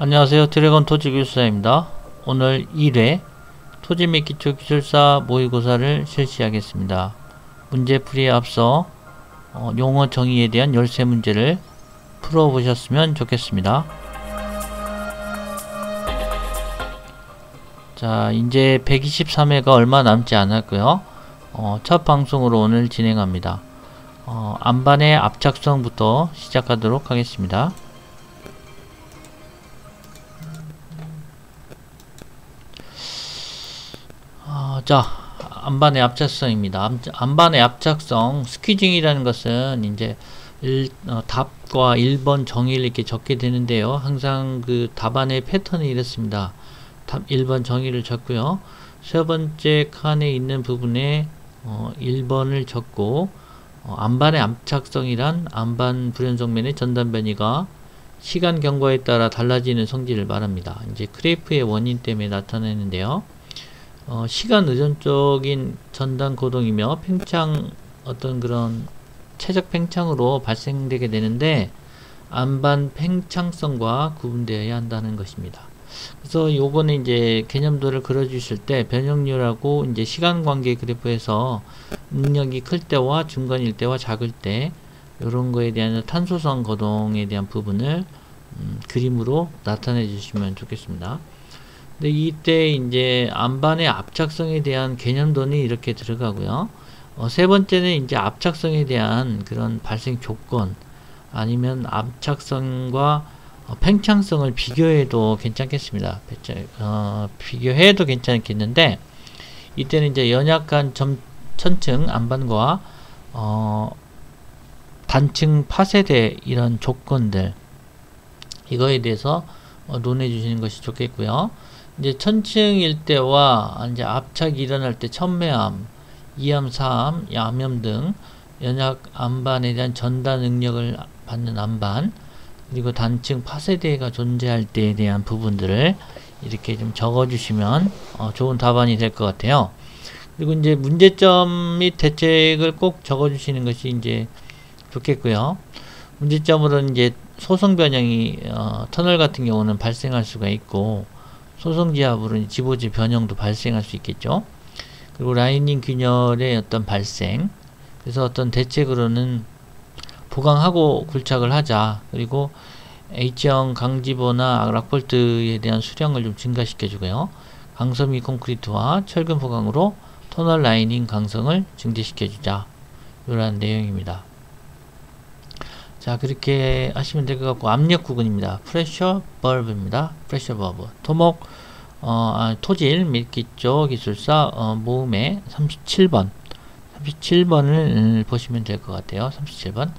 안녕하세요. 드래곤 토지기술사입니다. 오늘 1회 토지 및 기초기술사 모의고사를 실시하겠습니다. 문제풀이에 앞서 용어 정의에 대한 13문제를 풀어보셨으면 좋겠습니다. 자, 이제 123회가 얼마 남지 않았고요. 첫 방송으로 오늘 진행합니다. 안반의 압착성부터 시작하도록 하겠습니다. 자, 안반의 압착성입니다. 안반의 압착성, 스퀴징이라는 것은 이제 답과 1번 정의를 이렇게 적게 되는데요. 항상 그 답안의 패턴이 이렇습니다. 답 1번 정의를 적고요. 세 번째 칸에 있는 부분에 1번을 적고, 안반의 압착성이란 안반 불연성면의 전단 변이가 시간 경과에 따라 달라지는 성질을 말합니다. 이제 크레이프의 원인 때문에 나타내는데요. 시간 의존적인 전단 고동이며 팽창, 어떤 그런 최적 팽창으로 발생되게 되는데 안반 팽창성과 구분되어야 한다는 것입니다. 그래서 요거는 이제 개념도를 그려주실 때 변형률하고 이제 시간 관계 그래프에서 능력이 클 때와 중간일 때와 작을 때 요런 거에 대한 탄소성 거동에 대한 부분을 그림으로 나타내 주시면 좋겠습니다. 근데 이때 이제 안반의 압착성에 대한 개념도는 이렇게 들어가고요. 세 번째는 이제 압착성에 대한 그런 발생 조건, 아니면 압착성과 팽창성을 비교해도 괜찮겠습니다. 비교해도 괜찮겠는데, 이때는 이제 연약한 천층 안반과 단층 파쇄대 이런 조건들, 이거에 대해서 논해 주시는 것이 좋겠고요. 이제 천층일 때와 이제 압착이 일어날 때 천매암, 이암, 사암, 야암 등 연약 안반에 대한 전단 능력을 받는 안반, 그리고 단층 파쇄대가 존재할 때에 대한 부분들을 이렇게 좀 적어 주시면 좋은 답안이 될 것 같아요. 그리고 이제 문제점 및 대책을 꼭 적어 주시는 것이 이제 좋겠고요. 문제점으로는 이제 소성 변형이 터널 같은 경우는 발생할 수가 있고, 소성지압으로 지보지 변형도 발생할 수 있겠죠. 그리고 라이닝 균열의 어떤 발생, 그래서 어떤 대책으로는 보강하고 굴착을 하자, 그리고 H형 강지보나 락볼트에 대한 수량을 좀 증가시켜 주고요. 강섬유 콘크리트와 철근 보강으로 터널 라이닝 강성을 증대시켜 주자, 이런 내용입니다. 자, 그렇게 하시면 될 것 같고, 압력 구근입니다. 프레셔 벌브입니다. 프레셔 벌브. 토목, 토질 및 기초 기술사 모음의 37번. 37번을 보시면 될 것 같아요. 37번.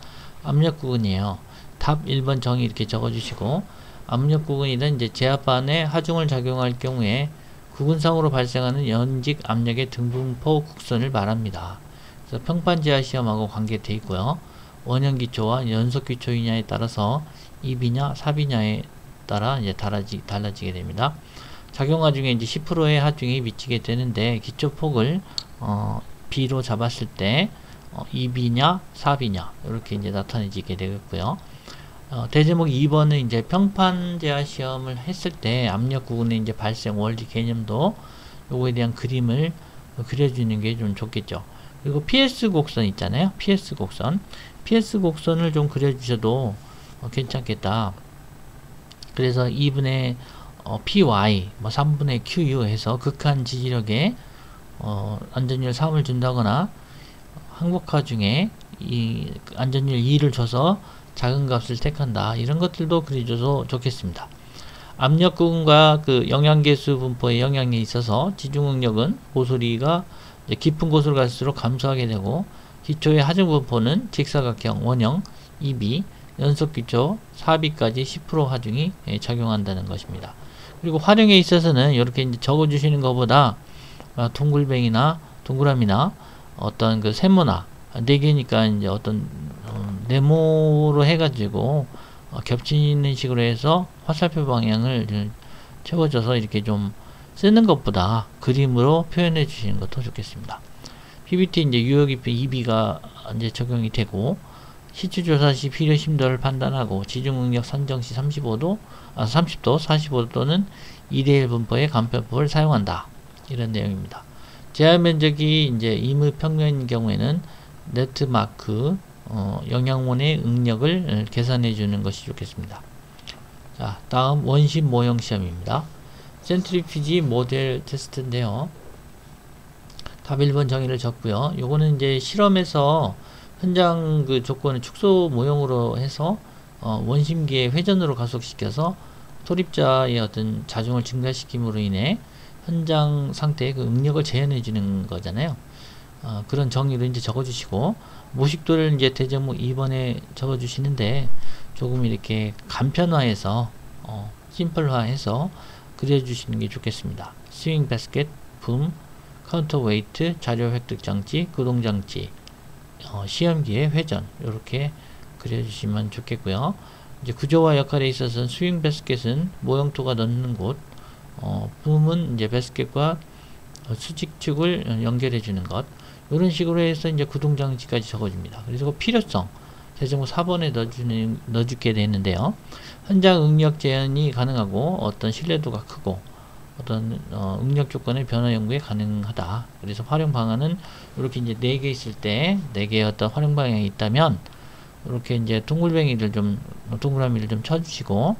압력 구근이에요. 답 1번 정의 이렇게 적어 주시고, 압력 구근이란 이제 제압반에 하중을 작용할 경우에 구근상으로 발생하는 연직 압력의 등분포 곡선을 말합니다. 그래서 평판지하 시험하고 관계되어 있고요. 원형 기초와 연속 기초이냐에 따라서 2비냐 4비냐에 따라 이제 달라지게 됩니다. 작용하 중에 이제 10%의 하중이 미치게 되는데, 기초폭을 B로 잡았을 때 2비냐 4비냐 이렇게 이제 나타내지게 되겠고요. 대제목 2번은 이제 평판제하 시험을 했을 때 압력 구근의 이제 발생 원리 개념도 요거에 대한 그림을 그려주는 게 좀 좋겠죠. 그리고 PS 곡선 있잖아요. PS 곡선을 좀 그려주셔도 괜찮겠다. 그래서 2분의 PY, 3분의 QU 해서 극한 지지력에 안전율 3을 준다거나, 항복화 중에 이 안전율 2를 줘서 작은 값을 택한다, 이런 것들도 그려줘서 좋겠습니다. 압력 구근과 그 영양계수 분포의 영향에 있어서 지중응력은 고소리가 깊은 곳으로 갈수록 감소하게 되고, 기초의 하중 분포는 직사각형 원형 2B, 연속 기초 4B까지 10% 하중이 작용한다는 것입니다. 그리고 활용에 있어서는 이렇게 이제 적어 주시는 것보다 동글뱅이나 동그라미나 어떤 그 세모나 4개니까 이제 어떤 네모로 해가지고 겹치는 식으로 해서 화살표 방향을 채워줘서 이렇게 좀 쓰는 것보다 그림으로 표현해 주시는 것도 좋겠습니다. PBT 이제 유효기표 2B가 이제 적용이 되고, 시추조사 시 필요 심도를 판단하고 지중응력 산정 시 30도, 45도 또는 2대1 분포의 간편법을 사용한다. 이런 내용입니다. 제한 면적이 이제 임의평면인 경우에는 네트마크 영양원의 응력을 계산해 주는 것이 좋겠습니다. 자, 다음 원심 모형 시험입니다. 센트리퓨지 모델 테스트인데요. 답 1번 정의를 적고요. 요거는 이제 실험에서 현장 그 조건을 축소 모형으로 해서 원심기의 회전으로 가속시켜서 토립자의 어떤 자중을 증가시킴으로 인해 현장 상태의 그 응력을 재현해 주는 거잖아요. 그런 정의를 이제 적어 주시고, 모식도를 이제 대제목 2번에 적어 주시는데 조금 이렇게 간편화해서 심플화해서 그려 주시는 게 좋겠습니다. 스윙 바스켓, 붐, 카운터 웨이트, 자료 획득 장치, 구동 장치, 시험기의 회전, 이렇게 그려 주시면 좋겠고요. 이제 구조와 역할에 있어서는 스윙 바스켓은 모형토가 넣는 곳, 붐은 이제 바스켓과 수직축을 연결해 주는 것, 이런 식으로 해서 이제 구동 장치까지 적어줍니다. 그래서 그 필요성 대제목 4번에 넣어주게 되는데요. 현장 응력 재현이 가능하고 어떤 신뢰도가 크고 어떤 응력 조건의 변화 연구에 가능하다. 그래서 활용 방안은 이렇게 이제 4개 있을 때 4개의 어떤 활용 방향이 있다면 이렇게 이제 동그라미를 좀 쳐주시고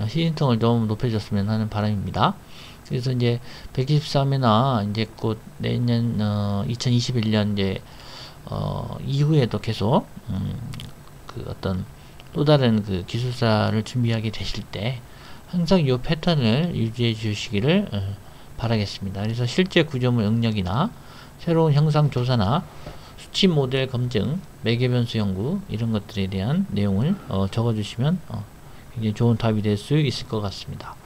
시진통을 좀 높여줬으면 하는 바람입니다. 그래서 이제 123회나 이제 곧 내년 2021년 이제 이후에도 계속 그 어떤 또 다른 그 기술사를 준비하게 되실 때 항상 이 패턴을 유지해 주시기를 바라겠습니다. 그래서 실제 구조물 응력이나 새로운 형상 조사나 수치 모델 검증, 매개 변수 연구 이런 것들에 대한 내용을 적어 주시면 굉장히 좋은 답이 될 수 있을 것 같습니다.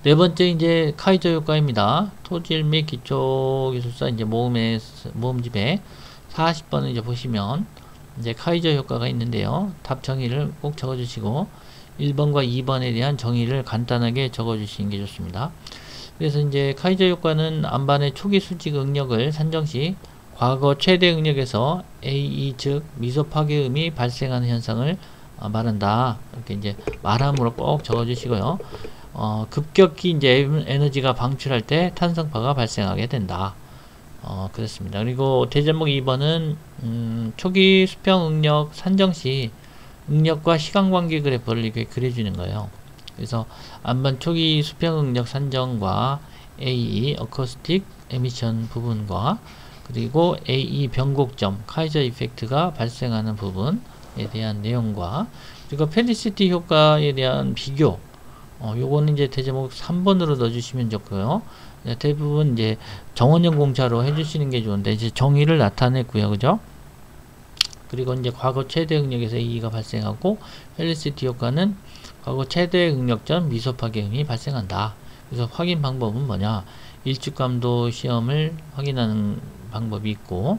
네 번째 이제 카이저 효과입니다. 토질 및 기초 기술사 이제 모음집에 40번을 이제 보시면 이제 카이저 효과가 있는데요. 답 정의를 꼭 적어 주시고 1번과 2번에 대한 정의를 간단하게 적어 주시는 게 좋습니다. 그래서 이제 카이저 효과는 안반의 초기 수직 응력을 산정 시 과거 최대 응력에서 AE 즉 미소 파괴음이 발생하는 현상을 말한다. 이렇게 이제 말함으로 꼭 적어 주시고요. 급격히 이제 에너지가 방출할 때 탄성파가 발생하게 된다. 그렇습니다. 그리고 대제목 2번은 초기 수평 응력 산정 시 응력과 시간 관계 그래프를 이렇게 그려주는 거예요. 그래서 안반 초기 수평 응력 산정과 AE 어쿠스틱 에미션 부분과 그리고 AE 변곡점 카이저 이펙트가 발생하는 부분에 대한 내용과 그리고 펠리시티 효과에 대한 비교, 요거는 이제 대제목 3번으로 넣어주시면 좋고요. 대부분 이제 정원형 공차로 해주시는 게 좋은데 이제 정의를 나타냈고요, 그죠? 그리고 이제 과거 최대 응력에서 AE가 발생하고 펠리시티 효과는 과거 최대 응력 전 미소 파괴음이 발생한다. 그래서 확인 방법은 뭐냐? 일축감도 시험을 확인하는 방법이 있고,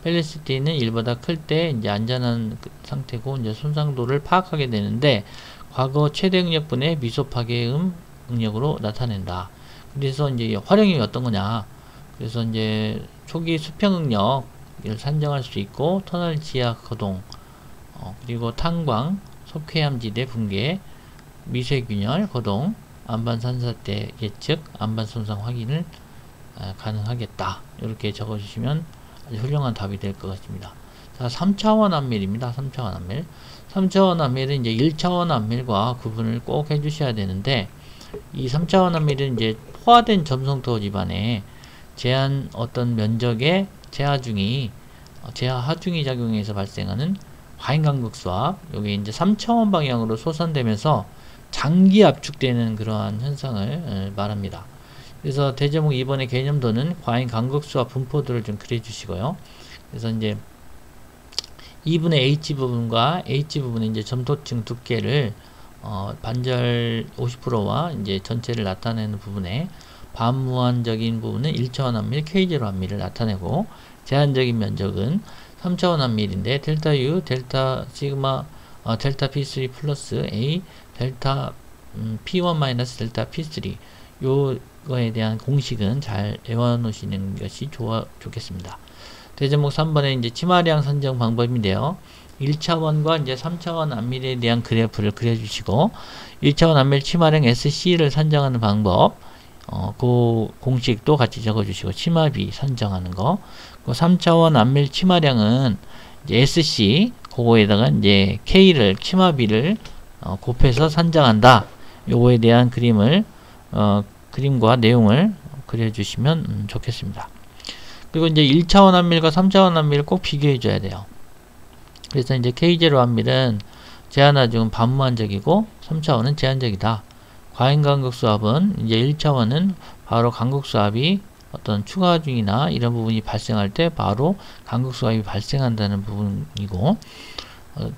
펠리시티는 1보다 클 때 이제 안전한 상태고 이제 손상도를 파악하게 되는데 과거 최대 응력분의 미소 파괴음 응력으로 나타낸다. 그래서 이제 활용이 어떤 거냐? 그래서 이제 초기 수평 응력을 산정할 수 있고 터널 지하 거동, 그리고 탄광, 속회암지대 붕괴, 미세균열 거동, 안반 산사대 예측, 안반 손상 확인을 가능하겠다. 이렇게 적어주시면 아주 훌륭한 답이 될 것 같습니다. 자, 3차원 안밀입니다. 3차원 안밀. 3차원 안밀은 이제 1차원 안밀과 구분을 꼭 해주셔야 되는데, 이 3차원 안밀은 이제 포화된 점성토 집안에 제한 어떤 면적의 제하 하중이 작용해서 발생하는 과잉간극수압, 요게 이제 3차원 방향으로 솟아내면서 장기 압축되는 그러한 현상을 말합니다. 그래서 대제목 2번의 개념도는 과잉 간극수압 분포들을 좀 그려주시고요. 그래서 이제 2분의 H 부분과 H 부분의 이제 점토층 두께를 반절 50%와 이제 전체를 나타내는 부분에 반무한적인 부분은 1차원 안밀, K0 안밀을 나타내고 제한적인 면적은 3차원 안밀인데 델타 U, 델타 시그마, 델타 P3 플러스 A, 델타 P1 마이너스 델타 P3 요거에 대한 공식은 잘 외워놓으시는 것이 좋겠습니다. 대제목 3번에 이제 치마량 선정 방법인데요. 1차원과 이제 3차원 안밀에 대한 그래프를 그려주시고 1차원 안밀 치마량 SC를 선정하는 방법 그 공식도 같이 적어주시고 치마비 선정하는 거. 그 3차원 안밀 치마량은 이제 SC 그거에다가 이제 K를 치마비를 곱해서 선정한다. 요거에 대한 그림과 내용을 그려주시면 좋겠습니다. 그리고 이제 1차원 안밀과 3차원 안밀을 꼭 비교해 줘야 돼요. 그래서 이제 K0 안밀은 제한하중은 반무한적이고 3차원은 제한적이다. 과잉간극수압은 이제 1차원은 바로 간극수압이 어떤 추가중이나 이런 부분이 발생할 때 바로 간극수압이 발생한다는 부분이고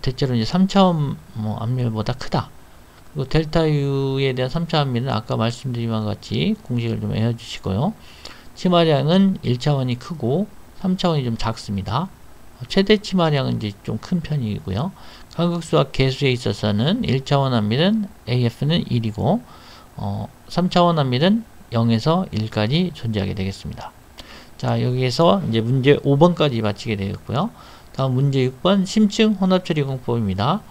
대체로 이제 3차원 안밀보다 크다. 그리고 델타 U에 대한 3차 안밀은 아까 말씀드린 바와 같이 공식을 좀 외워주시고요. 치마량은 1차원이 크고 3차원이 좀 작습니다. 최대 치마량은 이제 좀 큰 편이고요. 간극수압 개수에 있어서는 1차원 안밀은 AF는 1이고 3차원 안밀은 0에서 1까지 존재하게 되겠습니다. 자, 여기에서 이제 문제 5번까지 마치게 되겠고요. 다음 문제 6번 심층 혼합처리 공법입니다.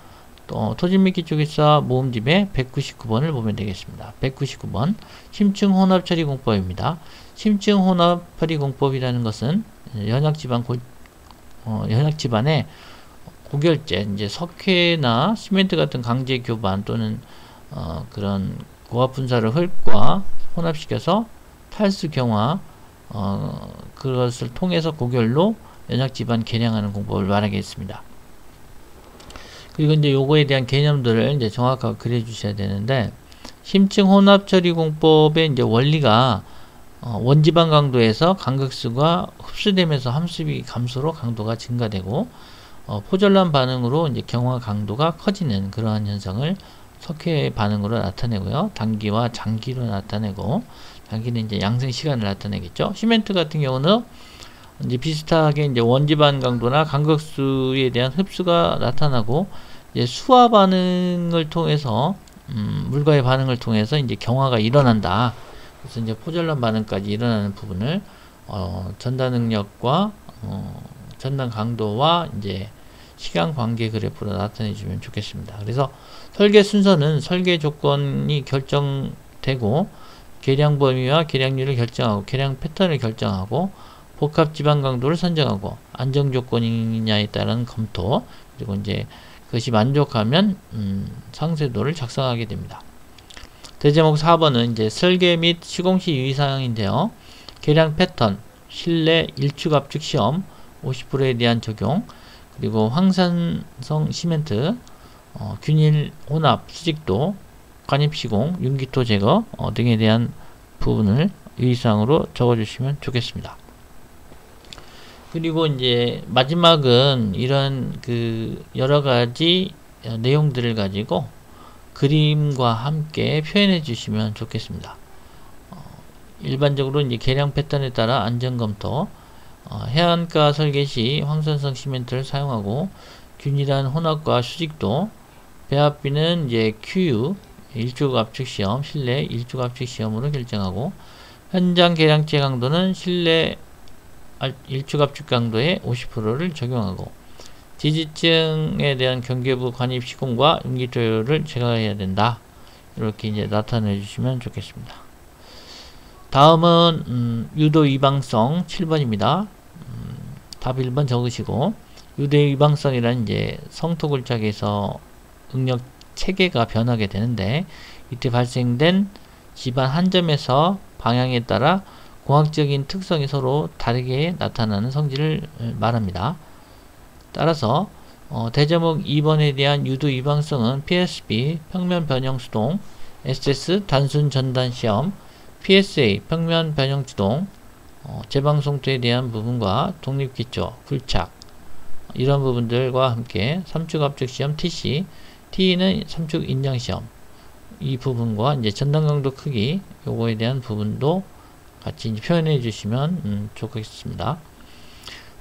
토진 및 기초기사 모음집의 199번을 보면 되겠습니다. 199번 심층 혼합처리 공법입니다. 심층 혼합처리 공법이라는 것은 연약지반에 고결제, 이제 석회나 시멘트 같은 강제 교반 또는 그런 고압 분사를 흙과 혼합시켜서 탈수 경화 그것을 통해서 고결로 연약지반 개량하는 공법을 말하겠습니다. 그리고 이제 요거에 대한 개념들을 이제 정확하게 그려주셔야 되는데 심층 혼합처리 공법의 이제 원리가 원지방 강도에서 간극수가 흡수되면서 함수비 감소로 강도가 증가되고 포절란 반응으로 이제 경화 강도가 커지는 그러한 현상을 석회 반응으로 나타내고요. 단기와 장기로 나타내고 장기는 이제 양생 시간을 나타내겠죠. 시멘트 같은 경우는 이제 비슷하게 이제 원지방 강도나 간극수에 대한 흡수가 나타나고 이제 수화 반응을 통해서 물과의 반응을 통해서 이제 경화가 일어난다. 그래서 이제 포절란 반응까지 일어나는 부분을 전단 능력과 전단 강도와 이제 시간 관계 그래프로 나타내 주면 좋겠습니다. 그래서 설계 순서는 설계 조건이 결정되고 계량 범위와 계량률을 결정하고 계량 패턴을 결정하고 복합 지방 강도를 선정하고 안정 조건이냐에 따른 검토 그리고 이제 그것이 만족하면 상세도를 작성하게 됩니다. 대제목 4번은 이제 설계 및 시공시 유의사항인데요. 계량 패턴, 실내 일축 압축 시험 50%에 대한 적용 그리고 황산성 시멘트, 균일 혼합 수직도, 관입 시공, 윤기토 제거 등에 대한 부분을 유의사항으로 적어주시면 좋겠습니다. 그리고 이제 마지막은 이런 그 여러 가지 내용들을 가지고 그림과 함께 표현해 주시면 좋겠습니다. 일반적으로 이제 계량 패턴에 따라 안전검토, 해안가 설계 시 황산성 시멘트를 사용하고 균일한 혼합과 수직도, 배합비는 이제 QU 일축 압축 시험, 실내 일축 압축 시험으로 결정하고 현장 계량체 강도는 실내 일축 압축 강도의 50%를 적용하고 지지층에 대한 경계부 관입 시공과 윤기토를 제거해야 된다. 이렇게 이제 나타내 주시면 좋겠습니다. 다음은 유도 이방성 7번입니다. 답 1번 적으시고 유도 이방성이란 이제 성토굴착에서 응력 체계가 변하게 되는데 이때 발생된 집안 한 점에서 방향에 따라 공학적인 특성이 서로 다르게 나타나는 성질을 말합니다. 따라서 대제목 2번에 대한 유도 이방성은 PSB 평면 변형 수동, SS 단순 전단 시험, PSA 평면 변형 주동, 재방송토에 대한 부분과 독립기초, 굴착 이런 부분들과 함께 삼축 압축 시험 TC, T는 삼축 인장 시험 이 부분과 이제 전단 강도 크기 요거에 대한 부분도 같이 이제 표현해 주시면 좋겠습니다.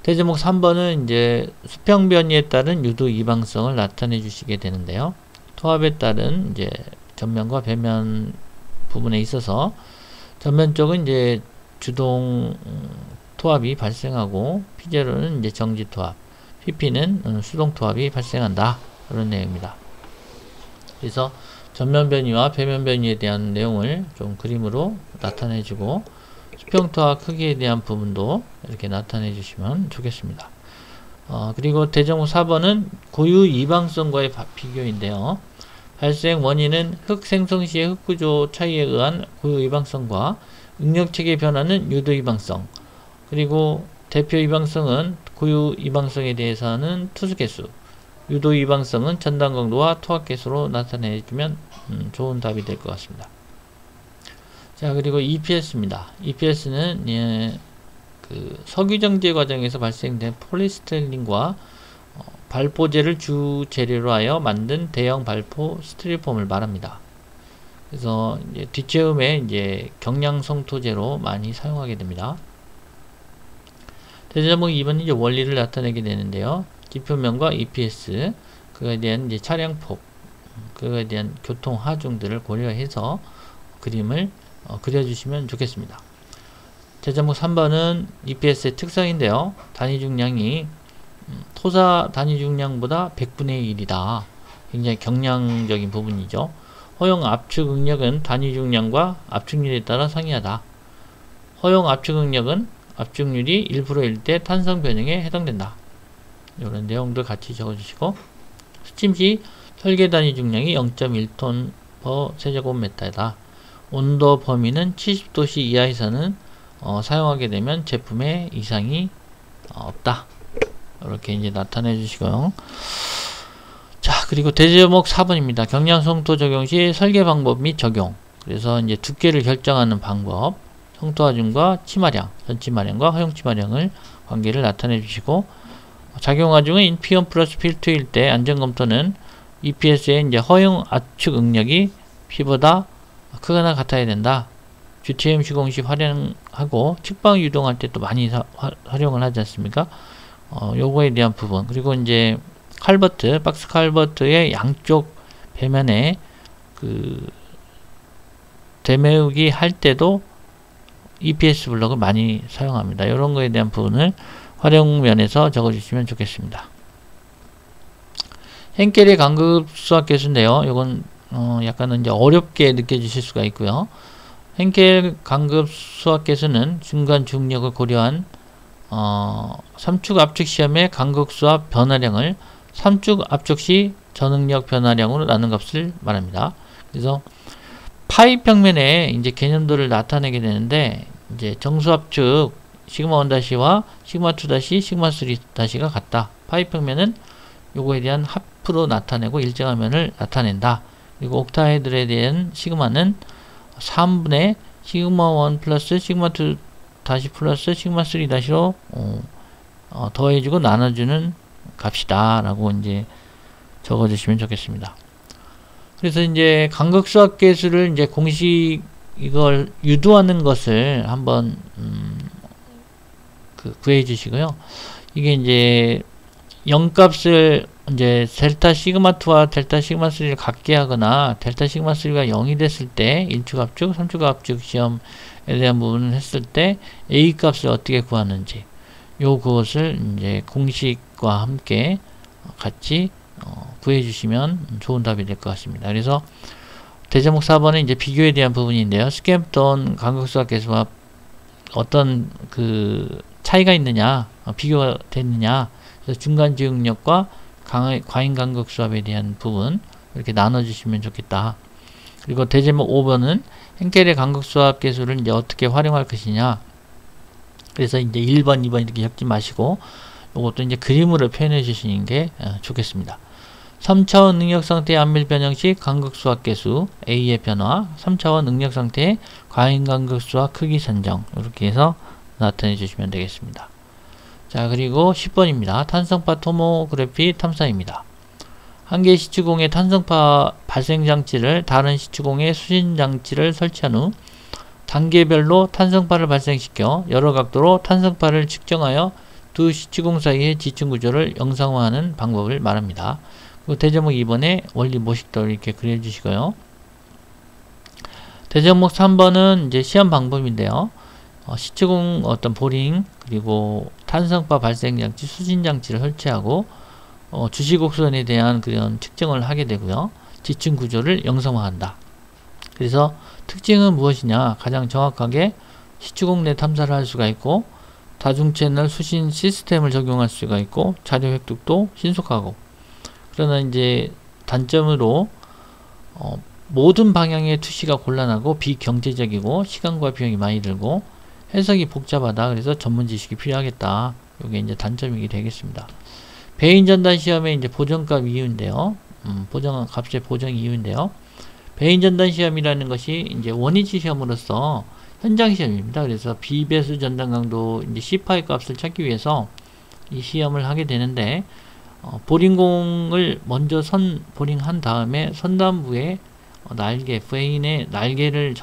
대제목 3번은 이제 수평 변이에 따른 유도 이방성을 나타내 주시게 되는데요. 토합에 따른 이제 전면과 배면 부분에 있어서 전면 쪽은 이제 주동 토합이 발생하고 피제로는 이제 정지 토합, PP는 수동 투합이 발생한다. 그런 내용입니다. 그래서 전면 변이와 배면 변이에 대한 내용을 좀 그림으로 나타내 주고 수평 투합 크기에 대한 부분도 이렇게 나타내 주시면 좋겠습니다. 그리고 대정부 4번은 고유 이방성과의 비교인데요. 발생 원인은 흙 생성 시의 흙 구조 차이에 의한 고유 이방성과 응력체계 변화는 유도 이방성, 그리고 대표 이방성은 고유 이방성에 대해서는 투수개수, 유도 이방성은 전단 강도와 투합개수로 나타내주면 좋은 답이 될 것 같습니다. 자, 그리고 EPS입니다. EPS는 그 석유정제 과정에서 발생된 폴리스티린과 발포제를 주 재료로 하여 만든 대형 발포 스티로폼을 말합니다. 그래서 이제 뒷체음에 이제 경량성토제로 많이 사용하게 됩니다. 대자목 2번은 이제 원리를 나타내게 되는데요. 기표면과 EPS, 그거에 대한 이제 차량폭, 그거에 대한 교통 하중들을 고려해서 그림을 그려주시면 좋겠습니다. 대자목 3번은 EPS의 특성인데요. 단위 중량이 토사 단위 중량보다 100분의 1이다. 굉장히 경량적인 부분이죠. 허용 압축 응력은 단위 중량과 압축률에 따라 상이하다. 허용 압축 응력은 압축률이 1%일 때 탄성 변형에 해당된다. 이런 내용도 같이 적어주시고, 수침 시 설계 단위 중량이 0.1톤 per 세제곱미터이다. 온도 범위는 70도씨 이하에서는 사용하게 되면 제품에 이상이 없다. 이렇게 이제 나타내 주시고요. 자, 그리고 대제목 4번입니다. 경량성토 적용 시 설계 방법 및 적용. 그래서 이제 두께를 결정하는 방법, 성토 하중과 치마량, 전치마량과 허용 치마량을 관계를 나타내 주시고, 작용 하중은 인피온 플러스 필투일 때 안전검토는 EPS의 이제 허용 압축 응력이 P보다 크거나 같아야 된다. 주체음 시공 시 활용하고 측방 유동할 때 또 많이 활용을 하지 않습니까? 요거에 대한 부분. 그리고 이제 칼버트, 박스 칼버트의 양쪽 배면에 그 대매우기 할 때도 EPS 블럭을 많이 사용합니다. 이런 거에 대한 부분을 활용면에서 적어주시면 좋겠습니다. henkel의 간급 수학 개수인데요. 이건 약간은 이제 어렵게 느껴지실 수가 있고요. henkel 간급 수학 개수는 중간 중력을 고려한 3축 압축 시험의 간급 수압 변화량을 3축 압축 시 전응력 변화량으로 나눈 값을 말합니다. 그래서 파이 평면에 이제 개념들을 나타내게 되는데, 이제 정수압축 시그마 1-와 시그마 2-, 시그마 3-가 같다. 파이 평면은 요거에 대한 합으로 나타내고 일정한 면을 나타낸다. 그리고 옥타헤드에 대한 시그마는 3분의 시그마 1 플러스 시그마 2 다시 플러스 시그마 3 다시로 더해주고 나눠주는 값이다 라고 이제 적어주시면 좋겠습니다. 그래서 이제 간극수학계수를 이제 공식 이걸 유도하는 것을 한번 구해 주시고요. 이게 이제 0값을 이제 델타 시그마 2와 델타 시그마 3를 같게 하거나 델타 시그마 3가 0이 됐을 때 1축 압축, 3축 압축 시험에 대한 부분을 했을 때 A 값을 어떻게 구하는지 그것을 이제 공식과 함께 같이 구해 주시면 좋은 답이 될 것 같습니다. 그래서 대제목 4번은 이제 비교에 대한 부분인데요. 스캠톤 간극수학 개수와 어떤 그 차이가 있느냐, 비교가 됐느냐, 그래서 중간 지응력과 과잉 간극 수압에 대한 부분 이렇게 나눠주시면 좋겠다. 그리고 대제목 5번은 henkel의 간극 수압 개수를 이제 어떻게 활용할 것이냐. 그래서 이제 1번, 2번 이렇게 적지 마시고 이것도 이제 그림으로 표현해 주시는 게 좋겠습니다. 3차원 능력 상태의 안밀 변형 시 간극 수압 개수 A의 변화, 3차원 능력 상태의 과잉 간극 수압 크기 산정 이렇게 해서 나타내 주시면 되겠습니다. 자, 그리고 10번입니다. 탄성파 토모그래피 탐사입니다. 한 개의 시추공의 탄성파 발생 장치를 다른 시추공의 수신 장치를 설치한 후 단계별로 탄성파를 발생시켜 여러 각도로 탄성파를 측정하여 두 시추공 사이의 지층 구조를 영상화하는 방법을 말합니다. 그리고 대제목 2번에 원리 모식도 이렇게 그려주시고요. 대제목 3번은 이제 시험 방법인데요. 시추공 어떤 보링 그리고 탄성파 발생장치, 수신장치를 설치하고 주시곡선에 대한 그런 측정을 하게 되고요. 지층 구조를 영상화한다. 그래서 특징은 무엇이냐? 가장 정확하게 시추공 내 탐사를 할 수가 있고 다중채널 수신 시스템을 적용할 수가 있고 자료 획득도 신속하고. 그러나 이제 단점으로 모든 방향의 투시가 곤란하고 비경제적이고 시간과 비용이 많이 들고 해석이 복잡하다. 그래서 전문 지식이 필요하겠다. 이게 이제 단점이 되겠습니다. 배인 전단 시험의 이제 보정값 이유인데요. 값의 보정 이유인데요. 배인 전단 시험이라는 것이 이제 원위치 시험으로서 현장 시험입니다. 그래서 비배수 전단 강도 이제 C파의 값을 찾기 위해서 이 시험을 하게 되는데 보링공을 먼저 보링한 다음에 선단부에 날개, 배인의 날개를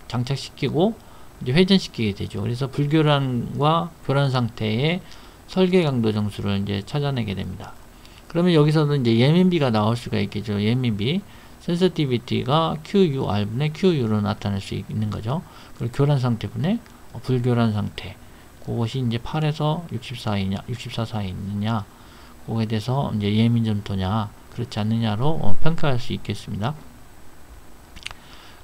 장착시키고 이제 회전시키게 되죠. 그래서 불교란과 교란 상태의 설계 강도 정수를 이제 찾아내게 됩니다. 그러면 여기서는 이제 예민비가 나올 수가 있겠죠. 예민비, 센서티비티가 QUR분의 QU로 나타날 수 있는 거죠. 그리고 교란 상태분의 불교란 상태. 그것이 이제 8에서 64 사이에 있느냐, 그거에 대해서 이제 예민 점토냐, 그렇지 않느냐로 평가할 수 있겠습니다.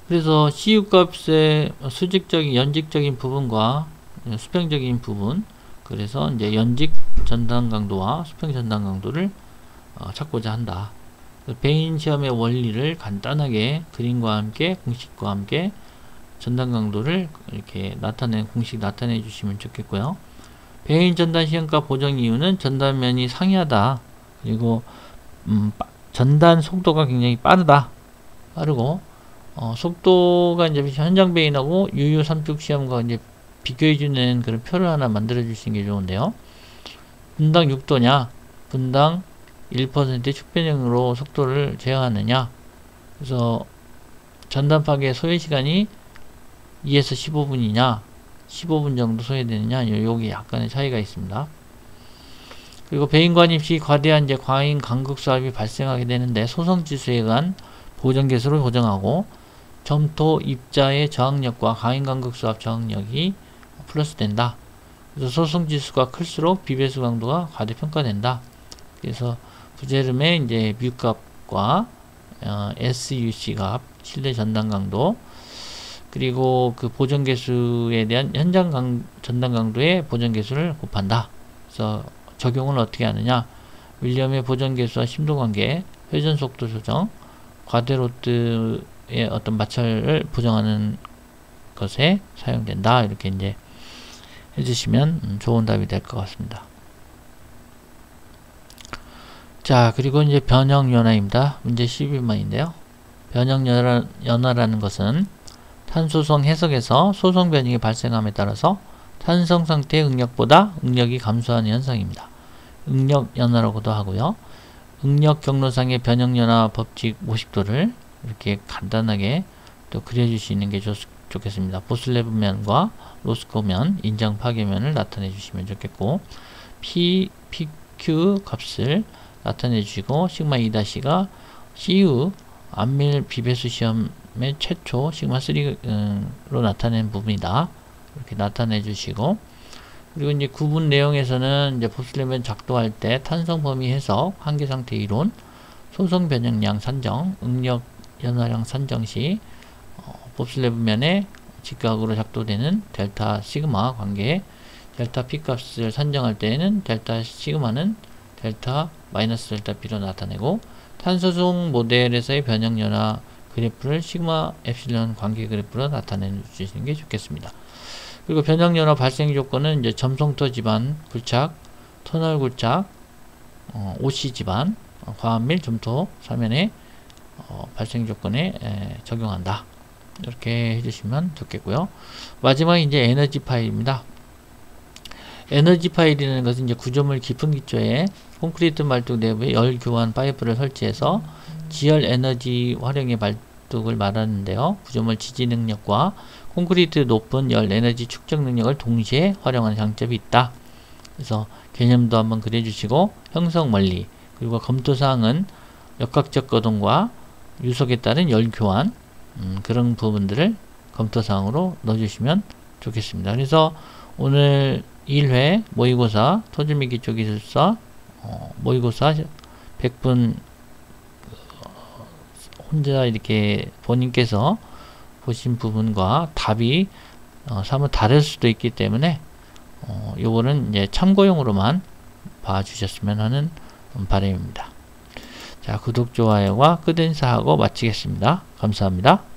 그래서 CU 값의 수직적인, 연직적인 부분과 수평적인 부분, 그래서 이제 연직 전단 강도와 수평 전단 강도를 찾고자 한다. 배인 시험의 원리를 간단하게 그림과 함께 공식과 함께 전단 강도를 이렇게 공식 나타내 주시면 좋겠고요. 배인 전단 시험값 보정 이유는 전단면이 상이하다. 그리고 전단 속도가 굉장히 빠르고 속도가 이제 현장 배인하고 유유 삼축 시험과 이제 비교해주는 그런 표를 하나 만들어 주시는 게 좋은데요. 분당 6도냐, 분당 1%의 축변형으로 속도를 제어하느냐. 그래서 전단 파괴 소요 시간이 2에서 15분이냐, 15분 정도 소요되느냐, 여기 약간의 차이가 있습니다. 그리고 배인 관입 시 과대한 이제 과잉 간극 수압이 발생하게 되는데 소성 지수에 의한 보정 개수를 보정하고 점토 입자의 저항력과 과잉 간극 수압 저항력이 플러스 된다. 그래서 소성 지수가 클수록 비배수 강도가 과대평가된다. 그래서 부재름의 이제 뮤 값과 SUC 값, 실내 전단 강도, 그리고 그 보정 개수에 대한 현장 전단 강도의 보정 개수를 곱한다. 그래서 적용을 어떻게 하느냐? 윌리엄의 보정 개수와 심도 관계, 회전 속도 조정, 과대로드의 어떤 마찰을 보정하는 것에 사용된다. 이렇게 이제 해주시면 좋은 답이 될 것 같습니다. 자, 그리고 이제 변형연화입니다. 문제 12번인데요. 변형연화라는 것은 탄소성 해석에서 소성 변형이 발생함에 따라서 탄성 상태의 응력보다 응력이 감소하는 현상입니다. 응력연화라고도 하고요. 응력 경로상의 변형연화 법칙 모식도를 이렇게 간단하게 또 그려주시는 게 좋겠습니다. 보슬레브면과 로스코면, 인장 파괴면을 나타내 주시면 좋겠고, PQ 값을 나타내 주시고, 시그마 2-가 CU 안밀 비배수 시험의 최초 시그마 3로 나타낸 부분이다. 이렇게 나타내 주시고, 그리고 이제 구분 내용에서는 이제 보슬레브면 작동할 때 탄성 범위 해석, 한계 상태 이론, 소성 변형량 산정, 응력 연화량 산정 시 보슬레브면의 직각으로 작동되는 델타 시그마 관계, 델타 P 값을 산정할 때에는 델타 시그마는 델타 마이너스 델타 P로 나타내고, 탄소성 모델에서의 변형연화 그래프를 시그마 엡실론 관계 그래프로 나타내 주시는 게 좋겠습니다. 그리고 변형연화 발생 조건은 이제 점성토 지반 굴착, 터널 굴착, OC 지반, 과한밀 점토 사면의 발생 조건에 적용한다. 이렇게 해주시면 좋겠고요. 마지막에 이제 에너지 파일입니다. 에너지 파일이라는 것은 이제 구조물 깊은 기초에 콘크리트 말뚝 내부에 열 교환 파이프를 설치해서 지열 에너지 활용의 말뚝을 말하는데요. 구조물 지지 능력과 콘크리트 높은 열 에너지 축적 능력을 동시에 활용하는 장점이 있다. 그래서 개념도 한번 그려주시고, 형성 원리, 그리고 검토사항은 역학적 거동과 유속에 따른 열 교환, 그런 부분들을 검토사항으로 넣어주시면 좋겠습니다. 그래서 오늘 1회 모의고사 토지및 기초기술사 모의고사 100분 혼자 이렇게 본인께서 보신 부분과 답이 사뭇 다를 수도 있기 때문에 요거는 이제 참고용으로만 봐주셨으면 하는 바람입니다. 자, 구독, 좋아요와 끝 인사하고 마치겠습니다. 감사합니다.